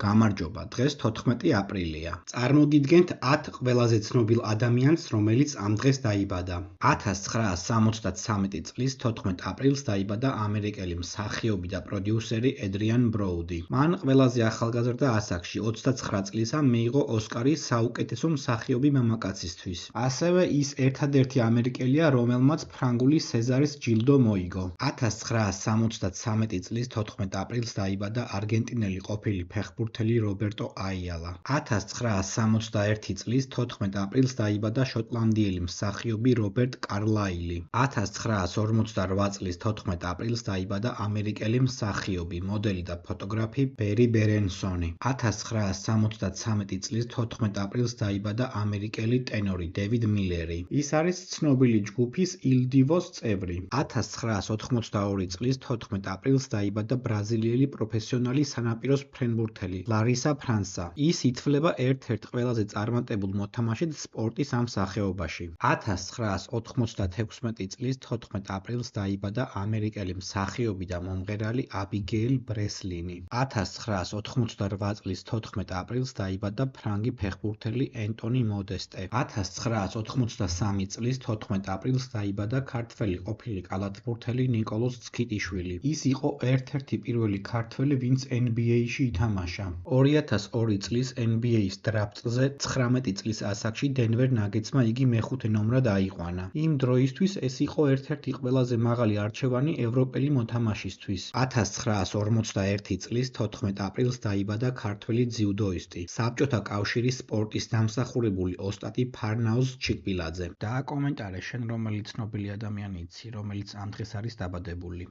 გამარჯობა, დღეს 14 აპრილია. წარმოგიდგენთ 10 ყველაზე ცნობილ ადამიანს, რომელიც ამ დღეს დაიბადა. 1973 წლის 14 აპრილს დაიბადა ამერიკელი მსახიობი და პროდიუსერი ედრიან ბროუდი. მან ყველაზე ახალგაზრდა ასაკში 29 წლისა მიიღო ოსკარი საუკეთესო მსახიობი მამაკაცისთვის. ასევე ის ერთადერთი ამერიკელია, რომელმაც ფრანგული სეზარის ჯილდო მოიგო. 1973 წლის 14 აპრილს დაიბადა არგენტინელი ყოფილი ფეხბურთელი რობერტო აიალა. 1961 წლის 14 აპრილს დაიბადა შოტლანდიელი მსახიობი რობერტ კარლაილი. 1958 წლის 14 აპრილს დაიბადა ამერიკელი მსახიობი, მოდელი და ფოტოგრაფი ბერი ბერენსონი. 1973 წლის 14 აპრილს დაიბადა ამერიკელი ტენორი დევიდ მილერი. ის არის ცნობილი ჯგუფის Il Divo's წევრი. 1982 წლის 14 აპრილს დაიბადა ბრაზილიელი პროფესიონალი სანაპიროს ფრენბურთელი ლარისა ფრანსა. ის ითვლება ერთ-ერთ ყველაზე წარმატებულ მოთამაშედ სპორტის ამ სახეობაში. 1996 წლის 14 აპრილს დაიბადა ამერიკელი მსახიობი და მომღერალი აბიგეილ ბრესლინი. 1988 წლის 14 აპრილს დაიბადა ფრანგი ფეხბურთელი ენტონი მოდესტე. 1993 წლის 14 აპრილს დაიბადა ქართველი ყოფილი კალათბურთელი ნიკოლოზ ცქიტიშვილი. ის იყო ერთ-ერთი პირველი ქართველი, ვინც NBA-ში ითამაშა. 2002 წლის NBA-ის დრაფტზე 19 წლის ასაკში დენვერ ნაგეტსმა იგი მეხუთე ნომრად აიყვანა. იმ დროისთვის ეს იყო ერთ-ერთი ყველაზე მაღალი არჩევანი ევროპელი მოთამაშისთვის. 1951 წლის 14 აპრილს დაიბადა ქართველი ძიუდოისტი, საბჭოთა კავშირის სპორტის დამსახურებული ოსტატი ფარნაოზ ჩიკბილაძე. დააკომენტარე შენ რომელი ცნობილი ადამიანი იცი, რომელიც ამ დღეს არის დაბადებული.